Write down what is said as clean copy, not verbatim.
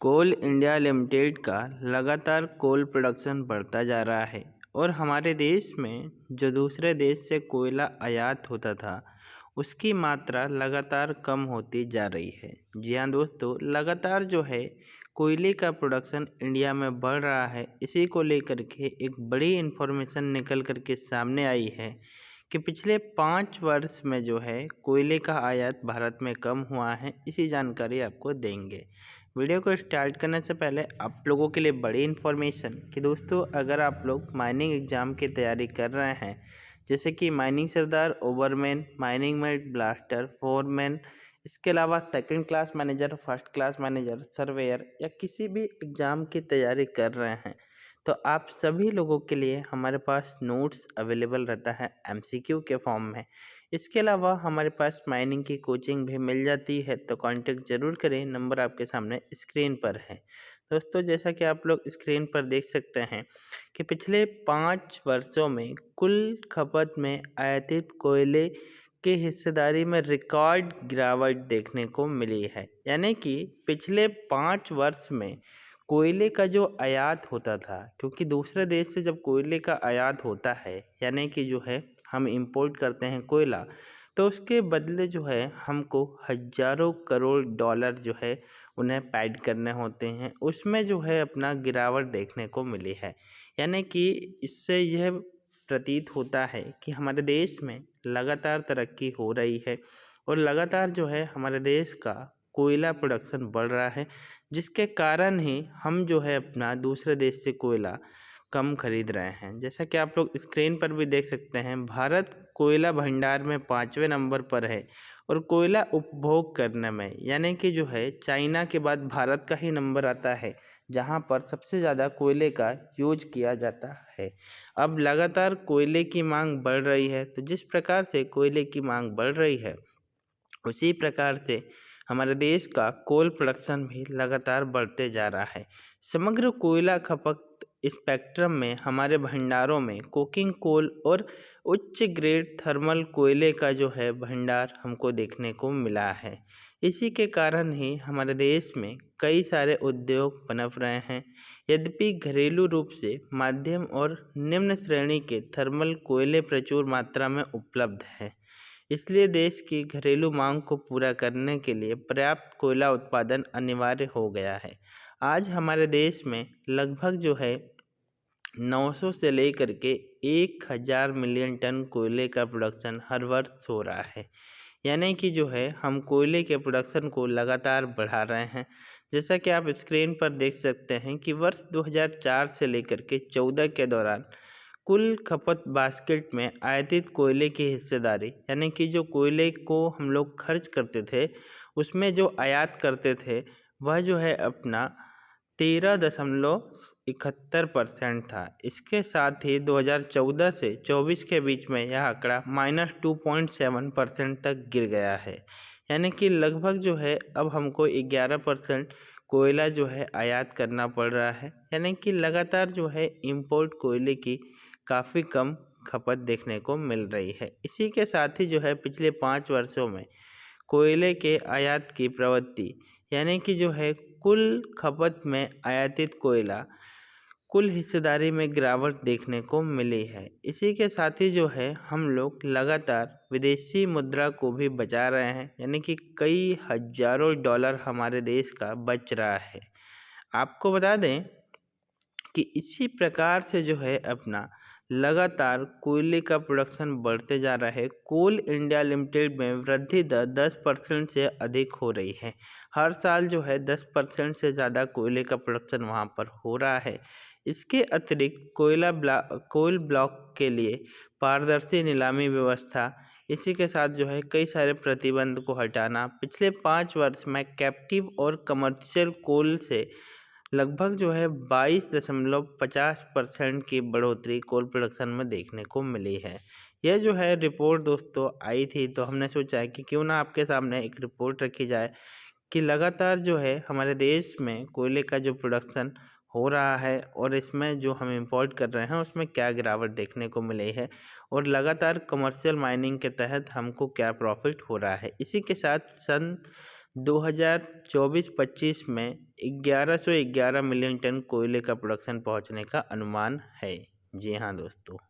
कोल India limited का लगातार coal production बढ़ता जा रहा है और हमारे देश में जो दूसरे देश से कोयला आयात होता था उसकी मात्रा लगातार कम होती जा रही है। जी हाँ दोस्तों, लगातार जो है कोयले का प्रोडक्शन इंडिया में बढ़ रहा है। इसी को लेकर के एक बड़ी इन्फॉर्मेशन निकल कर के सामने आई है कि पिछले 5 वर्ष में जो है कोयले का आयात भारत में कम हुआ है। इसी जानकारी आपको देंगे। वीडियो को स्टार्ट करने से पहले आप लोगों के लिए बड़ी इन्फॉर्मेशन कि दोस्तों, अगर आप लोग माइनिंग एग्ज़ाम की तैयारी कर रहे हैं, जैसे कि माइनिंग सरदार, overman, mining mate, blaster, foreman, इसके अलावा second class manager, first class manager, surveyor या किसी भी एग्ज़ाम की तैयारी कर रहे हैं, तो आप सभी लोगों के लिए हमारे पास नोट्स अवेलेबल रहता है एमसीक्यू के फॉर्म में। इसके अलावा हमारे पास माइनिंग की कोचिंग भी मिल जाती है, तो कांटेक्ट ज़रूर करें। नंबर आपके सामने स्क्रीन पर है। दोस्तों, जैसा कि आप लोग स्क्रीन पर देख सकते हैं कि पिछले 5 वर्षों में कुल खपत में आयातित कोयले की हिस्सेदारी में रिकॉर्ड गिरावट देखने को मिली है। यानी कि पिछले 5 वर्ष में कोयले का जो आयात होता था, क्योंकि दूसरे देश से जब कोयले का आयात होता है, यानी कि जो है हम इंपोर्ट करते हैं कोयला, तो उसके बदले जो है हमको हज़ारों करोड़ डॉलर जो है उन्हें पेड करने होते हैं। उसमें जो है अपना गिरावट देखने को मिली है। यानी कि इससे यह प्रतीत होता है कि हमारे देश में लगातार तरक्की हो रही है और लगातार जो है हमारे देश का कोयला प्रोडक्शन बढ़ रहा है, जिसके कारण ही हम जो है अपना दूसरे देश से कोयला कम खरीद रहे हैं। जैसा कि आप लोग स्क्रीन पर भी देख सकते हैं, भारत कोयला भंडार में 5वें नंबर पर है और कोयला उपभोग करने में, यानी कि जो है चाइना के बाद भारत का ही नंबर आता है जहां पर सबसे ज़्यादा कोयले का यूज किया जाता है। अब लगातार कोयले की मांग बढ़ रही है, तो जिस प्रकार से कोयले की मांग बढ़ रही है उसी प्रकार से हमारे देश का कोल प्रोडक्शन भी लगातार बढ़ते जा रहा है। समग्र कोयला खपत स्पेक्ट्रम में हमारे भंडारों में कोकिंग कोल और उच्च ग्रेड थर्मल कोयले का जो है भंडार हमको देखने को मिला है। इसी के कारण ही हमारे देश में कई सारे उद्योग पनप रहे हैं। यद्यपि घरेलू रूप से मध्यम और निम्न श्रेणी के थर्मल कोयले प्रचुर मात्रा में उपलब्ध हैं, इसलिए देश की घरेलू मांग को पूरा करने के लिए पर्याप्त कोयला उत्पादन अनिवार्य हो गया है। आज हमारे देश में लगभग जो है 900 से लेकर के 1000 मिलियन टन कोयले का प्रोडक्शन हर वर्ष हो रहा है। यानी कि जो है हम कोयले के प्रोडक्शन को लगातार बढ़ा रहे हैं। जैसा कि आप स्क्रीन पर देख सकते हैं कि वर्ष 2004 से लेकर के 14 के दौरान कुल खपत बास्केट में आयातित कोयले की हिस्सेदारी, यानी कि जो कोयले को हम लोग खर्च करते थे उसमें जो आयात करते थे वह जो है अपना 13.71% था। इसके साथ ही 2014 से 24 के बीच में यह आंकड़ा -2.7% तक गिर गया है। यानी कि लगभग जो है अब हमको 11% कोयला जो है आयात करना पड़ रहा है। यानी कि लगातार जो है इंपोर्ट कोयले की काफ़ी कम खपत देखने को मिल रही है। इसी के साथ ही जो है पिछले 5 वर्षों में कोयले के आयात की प्रवृत्ति, यानी कि जो है कुल खपत में आयातित कोयला कुल हिस्सेदारी में गिरावट देखने को मिली है। इसी के साथ ही जो है हम लोग लगातार विदेशी मुद्रा को भी बचा रहे हैं, यानी कि कई हज़ारों डॉलर हमारे देश का बच रहा है। आपको बता दें कि इसी प्रकार से जो है अपना लगातार कोयले का प्रोडक्शन बढ़ते जा रहा है। कोल इंडिया लिमिटेड में वृद्धि दर 10% से अधिक हो रही है। हर साल जो है 10% से ज़्यादा कोयले का प्रोडक्शन वहाँ पर हो रहा है। इसके अतिरिक्त कोल ब्लॉक के लिए पारदर्शी नीलामी व्यवस्था, इसी के साथ जो है कई सारे प्रतिबंध को हटाना, पिछले 5 वर्ष में कैप्टिव और कमर्शियल कोल से लगभग जो है 22.50% की बढ़ोतरी कोल प्रोडक्शन में देखने को मिली है। यह जो है रिपोर्ट दोस्तों आई थी, तो हमने सोचा है कि क्यों ना आपके सामने एक रिपोर्ट रखी जाए कि लगातार जो है हमारे देश में कोयले का जो प्रोडक्शन हो रहा है और इसमें जो हम इंपोर्ट कर रहे हैं उसमें क्या गिरावट देखने को मिली है और लगातार कमर्शियल माइनिंग के तहत हमको क्या प्रॉफिट हो रहा है। इसी के साथ सन 2024-25 में 1111 मिलियन टन कोयले का प्रोडक्शन पहुंचने का अनुमान है। जी हाँ दोस्तों।